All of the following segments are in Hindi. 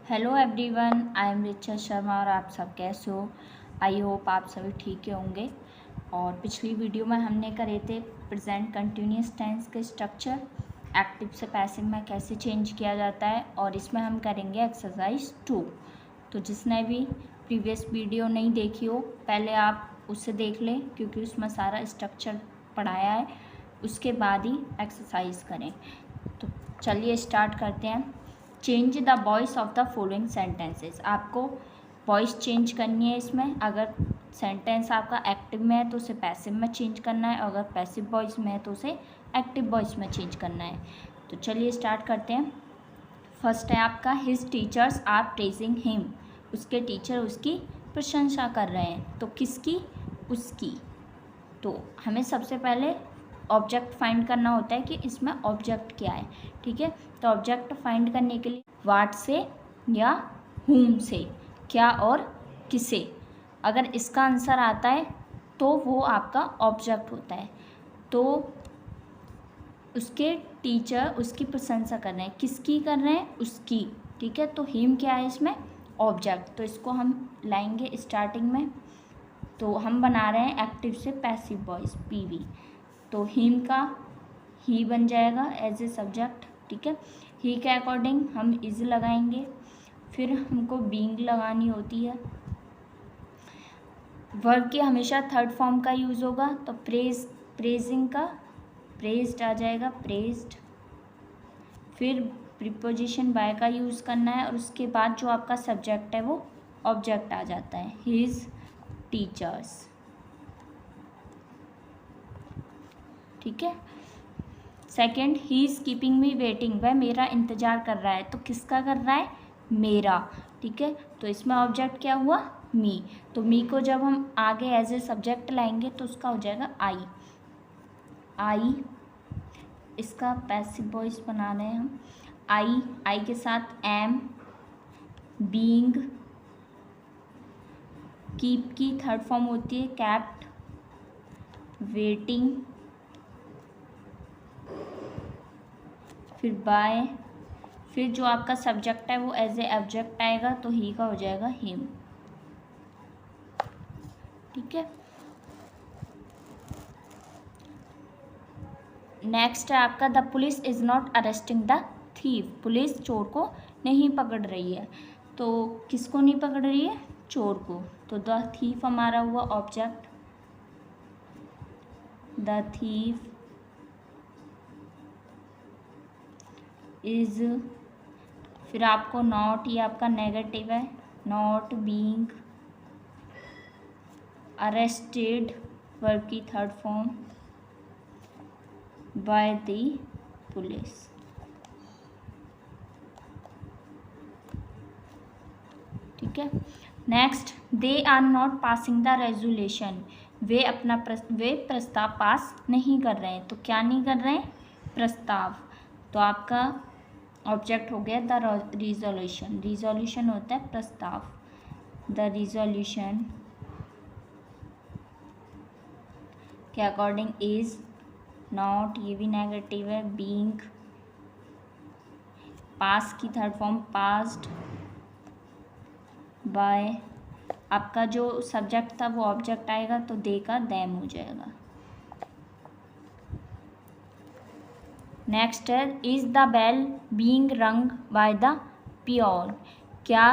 Hello everyone, I am Richa Sharma और आप सब कैसे हो। आई होप आप सभी ठीक होंगे। और पिछली वीडियो में हमने करे थे प्रेजेंट कंटिन्यूअस टेंस के स्ट्रक्चर, एक्टिव से पैसिव में कैसे चेंज किया जाता है, और इसमें हम करेंगे एक्सरसाइज 2। तो जिसने भी प्रीवियस वीडियो नहीं देखी हो पहले आप उसे देख लें, क्योंकि उसमें सारा स्ट्रक्चर पढ़ाया है, उसके बाद ही एक्सरसाइज करें। तो चलिए स्टार्ट करते हैं। Change the voice of the following sentences. आपको वॉइस चेंज करनी है इसमें। अगर सेंटेंस आपका एक्टिव में है तो उसे पैसिव में चेंज करना है, अगर पैसिव वॉइस में है तो उसे एक्टिव वॉइस में चेंज करना है। तो चलिए स्टार्ट करते हैं। फर्स्ट है आपका his teachers are praising him. उसके टीचर उसकी प्रशंसा कर रहे हैं। तो किसकी? उसकी। तो हमें सबसे पहले ऑब्जेक्ट फाइंड करना होता है कि इसमें ऑब्जेक्ट क्या है। ठीक है, तो ऑब्जेक्ट फाइंड करने के लिए व्हाट से या हुम से, क्या और किसे, अगर इसका आंसर आता है तो वो आपका ऑब्जेक्ट होता है। तो उसके टीचर उसकी प्रशंसा कर रहे हैं। किसकी कर रहे हैं? उसकी। ठीक है, तो हिम क्या है इसमें? ऑब्जेक्ट। तो इसको हम लाएंगे स्टार्टिंग में। तो हम बना रहे हैं एक्टिव से पैसिव वॉइस, पीवी। तो हिम का ही बन जाएगा एज ए सब्जेक्ट। ठीक है, ही के अकॉर्डिंग हम इज लगाएंगे, फिर हमको बीइंग लगानी होती है। वर्ब की हमेशा थर्ड फॉर्म का यूज़ होगा, तो प्रेजिंग का प्रेज्ड आ जाएगा, प्रेज्ड। फिर प्रीपोजिशन बाय का यूज़ करना है, और उसके बाद जो आपका सब्जेक्ट है वो ऑब्जेक्ट आ जाता है, हिज टीचर्स। ठीक है। Second, he is keeping me waiting. वह मेरा इंतज़ार कर रहा है। तो किसका कर रहा है? मेरा। ठीक है, तो इसमें ऑब्जेक्ट क्या हुआ? मी। तो मी को जब हम आगे एज ए सब्जेक्ट लाएंगे तो उसका हो जाएगा आई। आई इसका पैसिव वॉइस बना रहे हैं हम। आई के साथ एम, बीइंग, कीप की थर्ड फॉर्म होती है कैप्ट, वेटिंग, फिर बाय, फिर जो आपका सब्जेक्ट है वो एज ए ऑब्जेक्ट आएगा, तो ही का हो जाएगा हिम। ठीक है, नेक्स्ट है आपका the police is not arresting the thief. Police चोर को नहीं पकड़ रही है। तो किसको नहीं पकड़ रही है? चोर को। तो द थीफ हमारा हुआ ऑब्जेक्ट, द थीफ इज, फिर आपको नॉट, ये आपका नेगेटिव है, नॉट बीइंग अरेस्टेड, वर्ब की third form, by the police. ठीक है, next, they are not passing the resolution. वे प्रस्ताव पास नहीं कर रहे हैं। तो क्या नहीं कर रहे हैं? प्रस्ताव। तो आपका ऑब्जेक्ट हो गया द रिजोल्यूशन। रिजोल्यूशन होता है प्रस्ताव, द रिजोल्यूशन के अकॉर्डिंग इज नॉट, ये भी नेगेटिव है, बीइंग, पास की थर्ड फॉर्म पास्ड, बाय, आपका जो सब्जेक्ट था वो ऑब्जेक्ट आएगा, तो दे का दैम हो जाएगा। नेक्स्ट है इज़ द बेल बीइंग रंग बाय द पियोन। क्या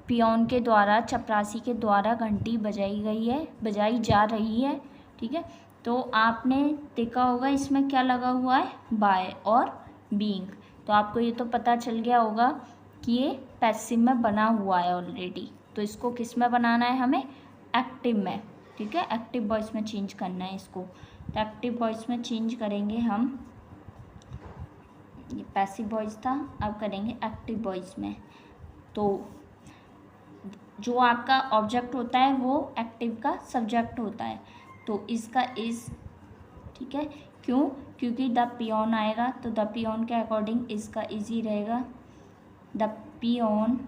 पियोन के द्वारा, चपरासी के द्वारा घंटी बजाई गई है, बजाई जा रही है। ठीक है, तो आपने देखा होगा इसमें क्या लगा हुआ है? बाय और बीइंग। तो आपको ये तो पता चल गया होगा कि ये पैसिव में बना हुआ है ऑलरेडी। तो इसको किस में बनाना है हमें? एक्टिव में। ठीक है, एक्टिव वॉइस में चेंज करना है इसको। तो एक्टिव वॉइस में चेंज करेंगे हम, ये पैसिव वॉइस था, अब करेंगे एक्टिव वॉइस में। तो जो आपका ऑब्जेक्ट होता है वो एक्टिव का सब्जेक्ट होता है। तो इसका इज, ठीक है, क्यों? क्योंकि द पियोन आएगा, तो द पियोन के अकॉर्डिंग इसका इज ही रहेगा, द पियोन।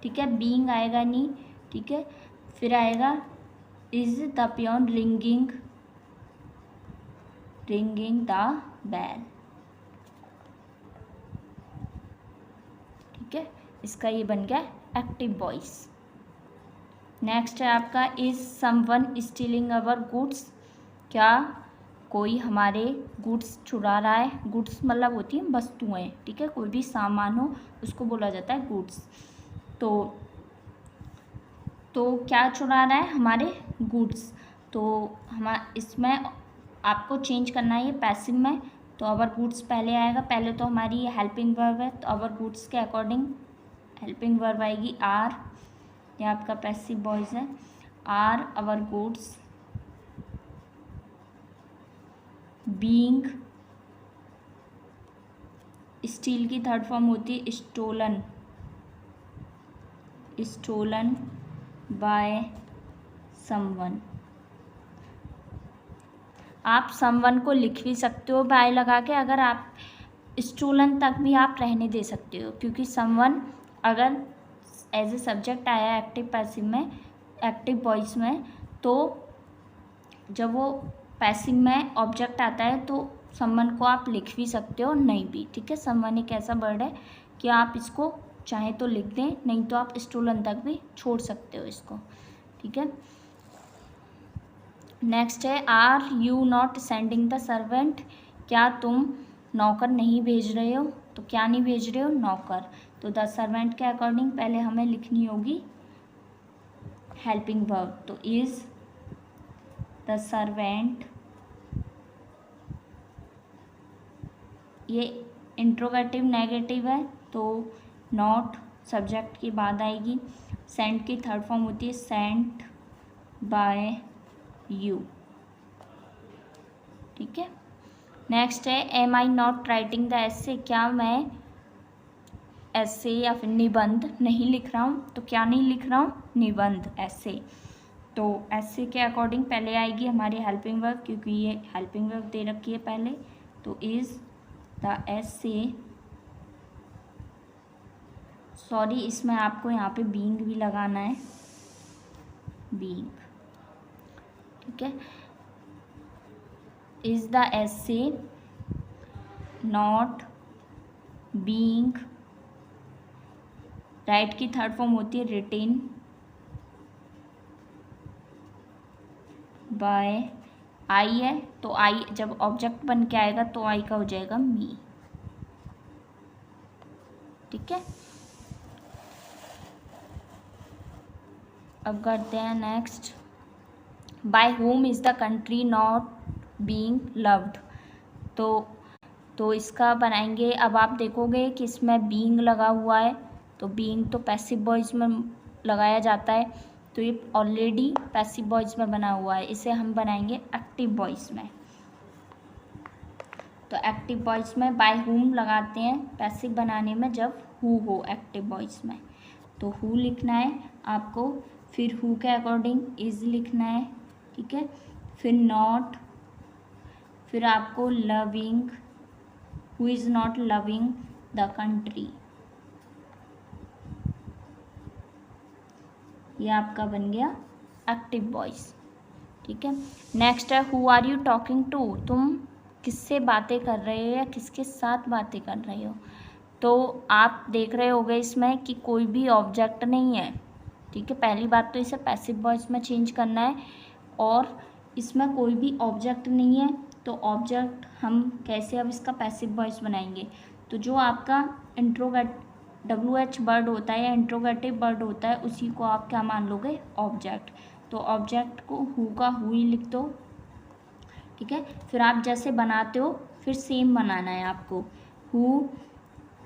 ठीक है, बीइंग आएगा नहीं। ठीक है, फिर आएगा is the peon ringing, ringing the bell. ठीक है, इसका ये बन गया एक्टिव वॉइस। नेक्स्ट है आपका is someone stealing our goods, क्या कोई हमारे गुड्स चुरा रहा है। गुड्स मतलब होती हैं वस्तुएं, ठीक है, कोई भी सामान हो उसको बोला जाता है गुड्स। तो क्या चुरा रहा है, हमारे गुड्स। तो हम इसमें आपको चेंज करना है ये पैसिव में, तो अवर गुड्स पहले आएगा। पहले तो हमारी ये हेल्पिंग वर्ब है, तो अवर गुड्स के अकॉर्डिंग हेल्पिंग वर्ब आएगी आर, ये आपका पैसिव वॉइस है। Are our goods being, steal की थर्ड फॉर्म होती है स्टोलन, स्टोलन बाय समवन। आप समवन को लिख भी सकते हो बाय लगा के, अगर आप स्टोलन तक भी आप रहने दे सकते हो, क्योंकि समवन अगर एज ए सब्जेक्ट आया एक्टिव पैसिव में, एक्टिव वॉइस में, तो जब वो पैसिव में ऑब्जेक्ट आता है तो समवन को आप लिख भी सकते हो, नहीं भी, ठीक है। समवन एक ऐसा वर्ड है कि आप इसको चाहे तो लिख दें, नहीं तो आप स्टोलन तक भी छोड़ सकते हो इसको, ठीक है। नेक्स्ट है are you not sending the servant, क्या तुम नौकर नहीं भेज रहे हो। तो क्या नहीं भेज रहे हो, नौकर। तो द सर्वेंट के अकॉर्डिंग पहले हमें लिखनी होगी हेल्पिंग वर्ब, तो इज द सर्वेंट, ये इंट्रोगेटिव नेगेटिव है तो नॉट सब्जेक्ट के बाद आएगी। सेंट की थर्ड फॉर्म होती है सेंट बाय यू, ठीक है। नेक्स्ट है am I not writing the essay, क्या मैं ऐसे या फिर निबंध नहीं लिख रहा हूँ। तो क्या नहीं लिख रहा हूँ, निबंध, ऐसे। तो ऐसे के अकॉर्डिंग पहले आएगी हमारी हेल्पिंग वर्ब, क्योंकि ये हेल्पिंग वर्ब दे रखी है पहले, तो इज द ऐसे, सॉरी इसमें आपको यहाँ पे बीइंग भी लगाना है, बीइंग, ठीक है। इज द ऐसे नॉट बीइंग, राइट की थर्ड फॉर्म होती है रिटेन बाय आई है, तो आई जब ऑब्जेक्ट बन के आएगा तो आई का हो जाएगा मी, ठीक है। अब करते हैं next, by whom is the country not being loved. तो इसका बनाएंगे, अब आप देखोगे कि इसमें बीइंग लगा हुआ है, तो बीइंग तो पैसिव वॉइस में लगाया जाता है, तो ये ऑलरेडी पैसिव वॉइस में बना हुआ है, इसे हम बनाएंगे एक्टिव वॉइस में। तो एक्टिव वॉइस में बाय हुम लगाते हैं पैसिव बनाने में जब हु हो एक्टिव वॉइस में, तो हु लिखना है आपको, फिर हु के अकॉर्डिंग इज लिखना है, ठीक है, फिर नॉट, फिर आपको loving, who is not loving the country, ये आपका बन गया एक्टिव वॉइस, ठीक है। नेक्स्ट है who are you talking to, तुम किससे बातें कर रहे हो या किसके साथ बातें कर रहे हो। तो आप देख रहे होगे इसमें कि कोई भी ऑब्जेक्ट नहीं है, ठीक है। पहली बात तो इसे पैसिव वॉइस में चेंज करना है, और इसमें कोई भी ऑब्जेक्ट नहीं है, तो ऑब्जेक्ट हम कैसे अब इसका पैसिव वॉइस बनाएंगे। तो जो आपका WH वर्ड होता है या इंट्रोगेटिव वर्ड होता है, उसी को आप क्या मान लोगे, ऑब्जेक्ट। तो ऑब्जेक्ट को हु का हु ही लिख दो, ठीक है। फिर आप जैसे बनाते हो फिर सेम बनाना है आपको, हु,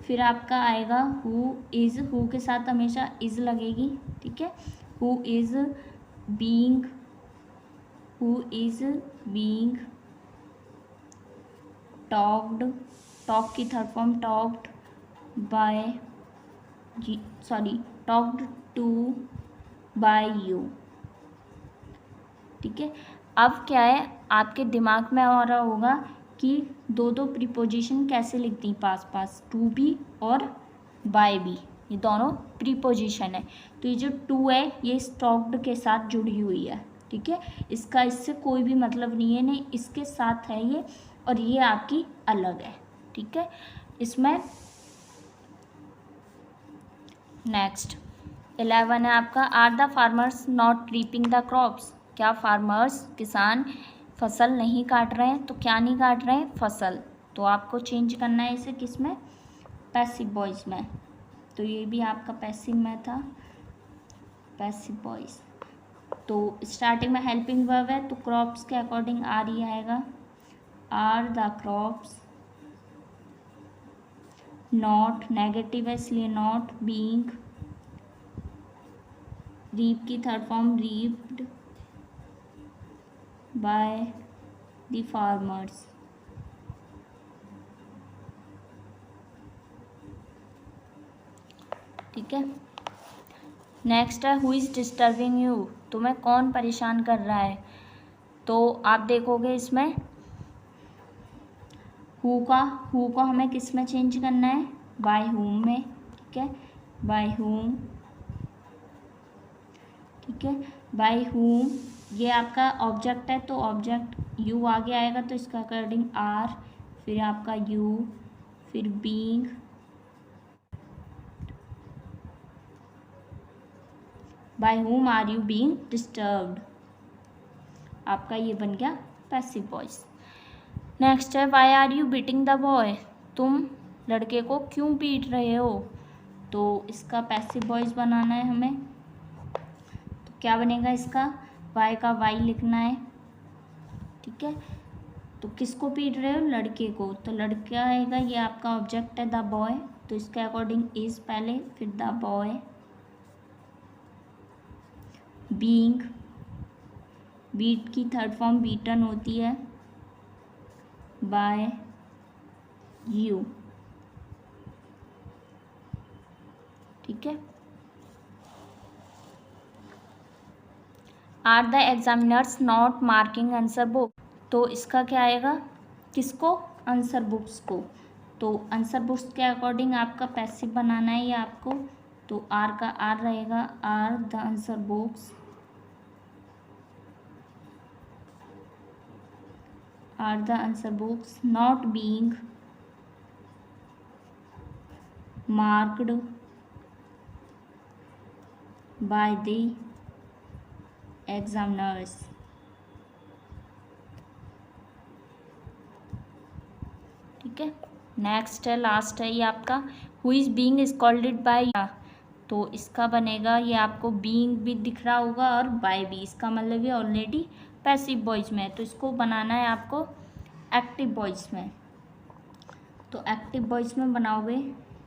फिर आपका आएगा हु इज़, हु के साथ हमेशा इज़ लगेगी, ठीक है। Who is being, who is being talked, talk की third form talked by, talked to by you, ठीक है। अब क्या है आपके दिमाग में आ रहा होगा कि दो प्रीपोजिशन कैसे लिखती हैं पास पास, टू भी और बाय भी, ये दोनों प्रीपोजिशन है। तो ये जो टू है ये टॉक्ड के साथ जुड़ी हुई है, ठीक है, इसका इससे कोई भी मतलब नहीं है, नहीं इसके साथ है ये, और ये आपकी अलग है, ठीक है। इसमें नेक्स्ट 11 है आपका, are the farmers not reaping the crops. क्या फार्मर्स किसान फसल नहीं काट रहे हैं? तो क्या नहीं काट रहे हैं? फसल। तो आपको चेंज करना है इसे किस में? पैसिव वॉइस में। तो ये भी आपका पैसिव में था, पैसिव वॉइस। तो स्टार्टिंग में हेल्पिंग वर्ब है तो क्रॉप्स के अकॉर्डिंग आर ही आएगा, are the crops not, negative है इसलिए नॉट, बीइंग, रीप की third form reaped by the farmers. ठीक है। नेक्स्ट है हु इज़ डिस्टर्बिंग यू। तुम्हें कौन परेशान कर रहा है? तो आप देखोगे इसमें हु को हमें किस में चेंज करना है? बाय हुम में। ठीक है, बाय हुम। ठीक है, बाय हुम ये आपका ऑब्जेक्ट है तो ऑब्जेक्ट यू आगे आएगा तो इसका अकॉर्डिंग आर, फिर आपका यू, फिर being, by whom are you being disturbed. आपका ये बन गया पैसिव वॉइस। नेक्स्ट है why are you beating the boy. तुम लड़के को क्यों पीट रहे हो? तो इसका पैसिव वॉइस बनाना है हमें। तो क्या बनेगा इसका? वाई का वाई लिखना है। ठीक है, तो किसको पीट रहे हो? लड़के को। तो लड़का आएगा, ये आपका ऑब्जेक्ट है द बॉय, तो इसके अकॉर्डिंग इज पहले, फिर द बॉय, बीइंग, बीट की थर्ड फॉर्म बीटन होती है, बाय यू। ठीक है, are the examiners not marking answer book. तो इसका क्या आएगा? किसको? आंसर बुक्स को। तो आंसर बुक्स के अकॉर्डिंग आपका पैसिव बनाना है ये आपको। तो आर का आर रहेगा, are the answer books, are the answer books not being marked by the examiners. ठीक है, नेक्स्ट है, लास्ट है ये आपका who is being scolded by. तो इसका बनेगा, ये आपको बीइंग भी दिख रहा होगा और बाय भी, इसका मतलब ये ऑलरेडी पैसिव वॉइस में है, तो इसको बनाना है आपको एक्टिव वॉइस में। तो एक्टिव वॉइस में बनाओगे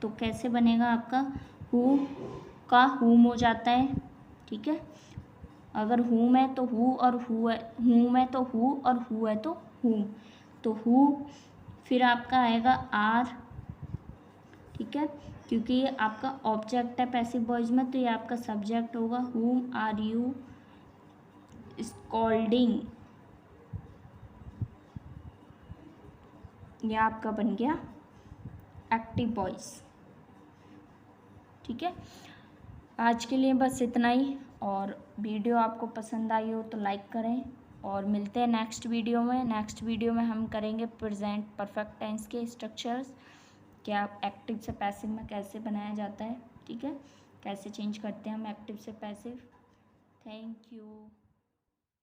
तो कैसे बनेगा आपका? हु का हुम हो जाता है। ठीक है, अगर हुम है तो हु और हु है, हुम है तो हु और हु है तो हुम। तो हु फिर आपका आएगा आर। ठीक है, क्योंकि ये आपका ऑब्जेक्ट है पैसिव वॉइस में तो ये आपका सब्जेक्ट होगा, हुम आर यू स्कॉल्डिंग। ये आपका बन गया एक्टिव वॉइस। ठीक है, आज के लिए बस इतना ही, और वीडियो आपको पसंद आई हो तो लाइक करें, और मिलते हैं नेक्स्ट वीडियो में। नेक्स्ट वीडियो में हम करेंगे प्रेजेंट परफेक्ट टेंस के स्ट्रक्चर्स, क्या एक्टिव से पैसिव में कैसे बनाया जाता है। ठीक है, कैसे चेंज करते हैं हम एक्टिव से पैसिव। Thank you.